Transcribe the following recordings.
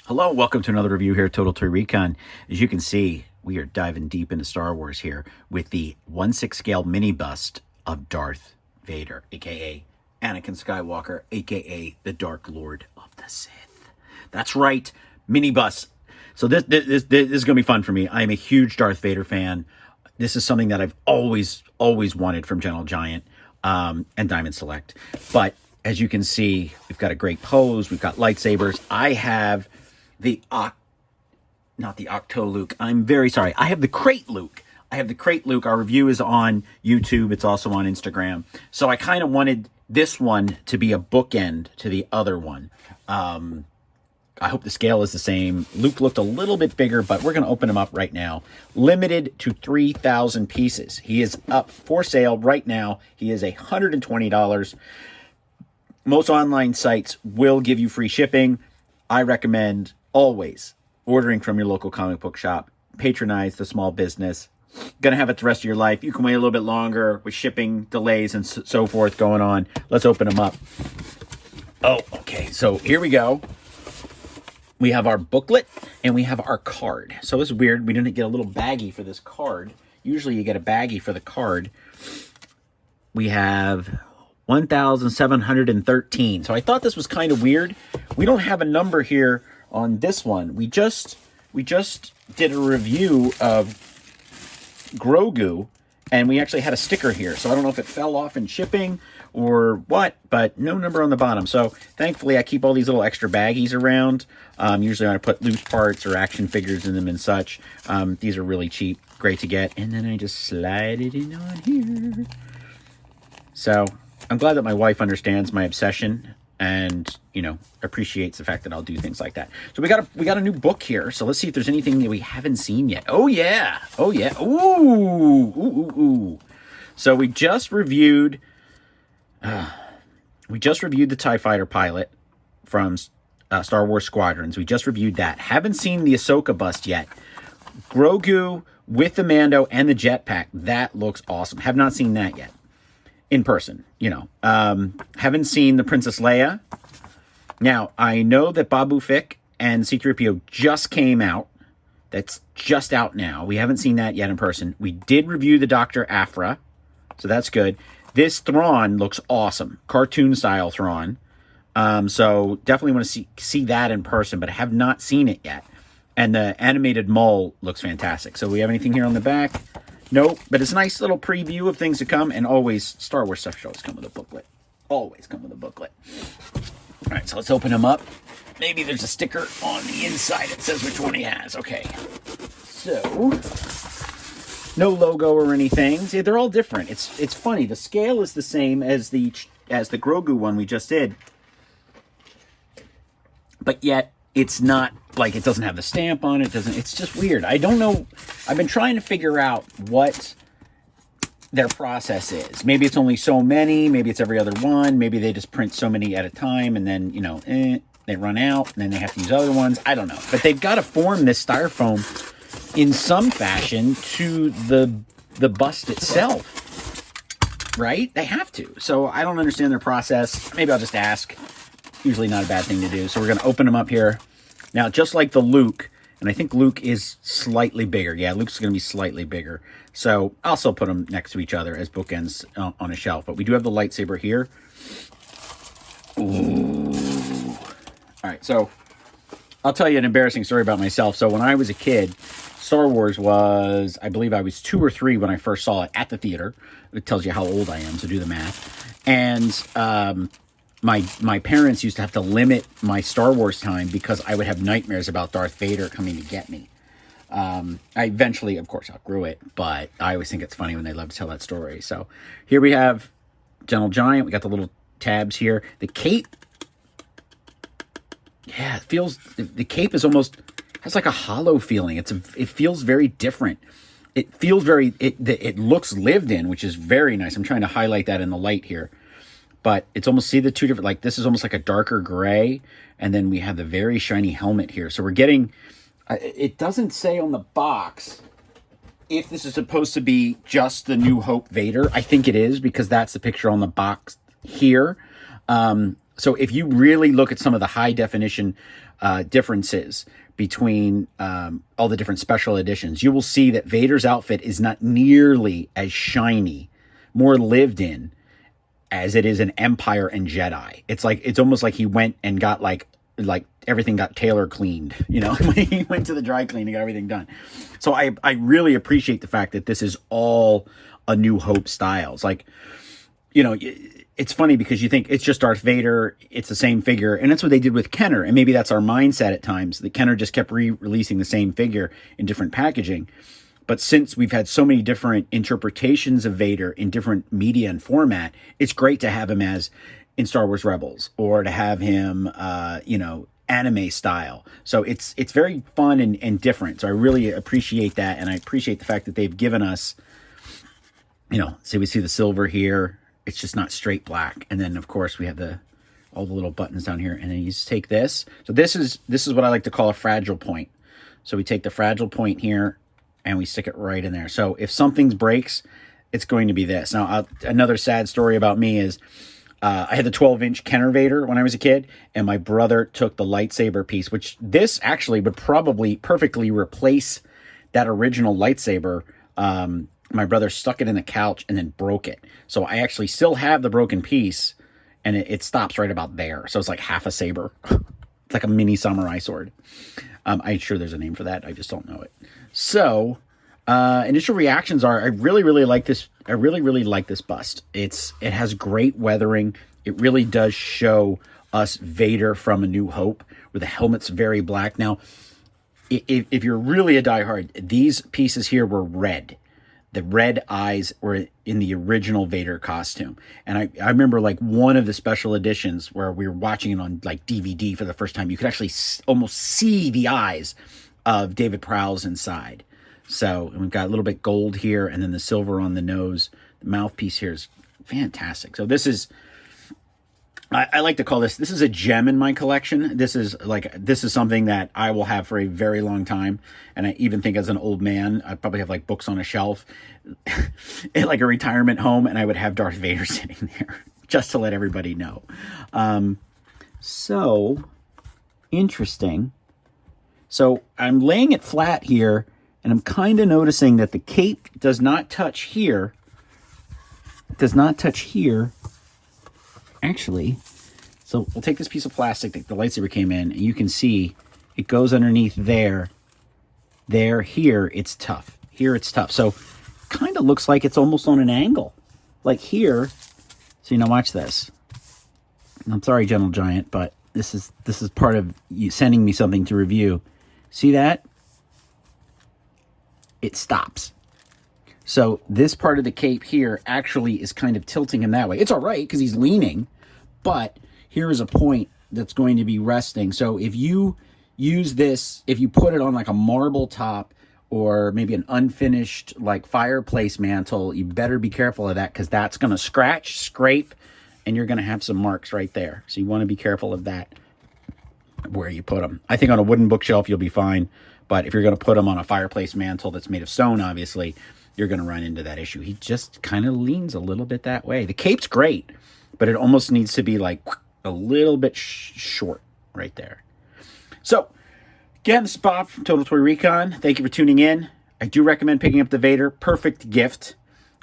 Hello, welcome to another review here at Total Toy Recon. As you can see, we are diving deep into Star Wars here with the 1/6 scale mini bust of Darth Vader, aka Anakin Skywalker, aka the Dark Lord of the Sith. That's right, mini bust. So this is going to be fun for me. I am a huge Darth Vader fan. This is something that I've always wanted from Gentle Giant and Diamond Select. But as you can see, we've got a great pose. We've got lightsabers. I have the not the Octo Luke. I'm very sorry. I have the Crate Luke. Our review is on YouTube. It's also on Instagram. So I kind of wanted this one to be a bookend to the other one. I hope the scale is the same. Luke looked a little bit bigger, but we're going to open him up right now. Limited to 3,000 pieces. He is up for sale right now. He is $120. Most online sites will give you free shipping. I recommend always ordering from your local comic book shop. Patronize the small business. Gonna have it the rest of your life. You can wait a little bit longer with shipping delays and so forth going on. Let's open them up. Oh, okay. So here we go. We have our booklet and we have our card. So it's weird. We didn't get a little baggie for this card. Usually you get a baggie for the card. We have 1,713. So I thought this was kind of weird. We don't have a number here on this one. We just did a review of Grogu, and we actually had a sticker here. So I don't know if it fell off in shipping or what, but no number on the bottom. So thankfully I keep all these little extra baggies around. Usually when I put loose parts or action figures in them and such. These are really cheap, great to get. And then I just slide it in on here. So I'm glad that my wife understands my obsession and, you know, appreciates the fact that I'll do things like that. So we got a new book here. So let's see if there's anything that we haven't seen yet. Oh yeah. Oh yeah. Ooh. So we just reviewed the TIE Fighter pilot from Star Wars Squadrons. We just reviewed that. Haven't seen the Ahsoka bust yet. Grogu with the Mando and the jetpack. That looks awesome. Have not seen that yet. In person, you know. Haven't seen the Princess Leia. Now, I know that Babu Frick and C-3PO just came out. That's just out now. We haven't seen that yet in person. We did review the Dr. Aphra, so that's good. This Thrawn looks awesome. Cartoon-style Thrawn. So definitely want to see that in person, but I have not seen it yet. And the animated Maul looks fantastic. So we have anything here on the back? Nope, but it's a nice little preview of things to come, and always, Star Wars stuff should always come with a booklet. Always come with a booklet. All right, so let's open them up. Maybe there's a sticker on the inside that says which one he has. Okay, so no logo or anything. See, they're all different. It's funny. The scale is the same as the Grogu one we just did, but yet it's not like it doesn't have the stamp on it. It's just weird. I don't know. I've been trying to figure out what their process is. Maybe it's only so many. Maybe it's every other one. Maybe they just print so many at a time and then, you know, they run out and then they have to use other ones. I don't know. But they've got to form this styrofoam in some fashion to the bust itself. Right? They have to. So I don't understand their process. Maybe I'll just ask. Usually not a bad thing to do. So we're going to open them up here. Now, just like the Luke, and I think Luke is slightly bigger. Yeah, Luke's going to be slightly bigger. So I'll still put them next to each other as bookends on a shelf. But we do have the lightsaber here. Ooh. All right, so I'll tell you an embarrassing story about myself. So when I was a kid, Star Wars was, I believe I was 2 or 3 when I first saw it at the theater. It tells you how old I am, so do the math. And my parents used to have to limit my Star Wars time because I would have nightmares about Darth Vader coming to get me. I eventually, of course, outgrew it, but I always think it's funny when they love to tell that story. So here we have Gentle Giant. We got the little tabs here. The cape, yeah, it feels, the cape is almost, has like a hollow feeling. It feels very different. It feels very, it looks lived in, which is very nice. I'm trying to highlight that in the light here. But it's almost, see the two different, like this is almost like a darker gray. And then we have the very shiny helmet here. So we're getting, it doesn't say on the box if this is supposed to be just the New Hope Vader. I think it is because that's the picture on the box here. So if you really look at some of the high definition differences between all the different special editions, you will see that Vader's outfit is not nearly as shiny, more lived in, as it is in Empire and Jedi. It's almost like he went and got like everything got tailor cleaned, you know, when he went to the dry clean and got everything done. So I really appreciate the fact that this is all A New Hope styles. Like, you know, it's funny because you think it's just Darth Vader, it's the same figure, and that's what they did with Kenner. And maybe that's our mindset at times, that Kenner just kept re-releasing the same figure in different packaging. But since we've had so many different interpretations of Vader in different media and format, it's great to have him as in Star Wars Rebels, or to have him, you know, anime style. So it's very fun and different. So I really appreciate that. And I appreciate the fact that they've given us, you know, see, we see the silver here. It's just not straight black. And then of course we have all the little buttons down here, and then you just take this. So this is what I like to call a fragile point. So we take the fragile point here and we stick it right in there. So if something breaks, it's going to be this. Now, another sad story about me is I had the 12-inch Kenner Vader when I was a kid, and my brother took the lightsaber piece, which this actually would probably perfectly replace that original lightsaber. My brother stuck it in the couch and then broke it. So I actually still have the broken piece, and it stops right about there. So it's like half a saber. It's like a mini samurai sword. I'm sure there's a name for that. I just don't know it. So initial reactions are, I really, really like this. I really, really like this bust. It has great weathering. It really does show us Vader from A New Hope, where the helmet's very black. Now, if you're really a diehard, these pieces here were red. The red eyes were in the original Vader costume. And I remember like one of the special editions where we were watching it on like DVD for the first time, you could actually almost see the eyes of David Prowse inside. So we've got a little bit gold here, and then the silver on the nose. The mouthpiece here is fantastic. So this is, I like to call this is a gem in my collection. This is something that I will have for a very long time. And I even think as an old man, I probably have like books on a shelf in like a retirement home, and I would have Darth Vader sitting there just to let everybody know. So interesting. So I'm laying it flat here, and I'm kind of noticing that the cape does not touch here. It does not touch here. Actually, so we'll take this piece of plastic that the lightsaber came in, and you can see it goes underneath there. There, here, it's tough. Here, it's tough. So kind of looks like it's almost on an angle. Like here, so, you know, watch this. I'm sorry, Gentle Giant, but this is part of you sending me something to review. See that? It stops. So this part of the cape here actually is kind of tilting him that way. It's all right because he's leaning, but here is a point that's going to be resting. So if you use this, if you put it on like a marble top or maybe an unfinished like fireplace mantle, you better be careful of that, because that's going to scratch, scrape, and you're going to have some marks right there. So you want to be careful of that where you put them. I think on a wooden bookshelf you'll be fine, but if you're going to put them on a fireplace mantle that's made of stone, obviously, you're going to run into that issue. He just kind of leans a little bit that way. The cape's great, but it almost needs to be like a little bit short right there. So, again, this is Bob from Total Toy Recon. Thank you for tuning in. I do recommend picking up the Vader. Perfect gift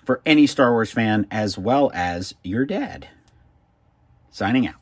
for any Star Wars fan, as well as your dad. Signing out.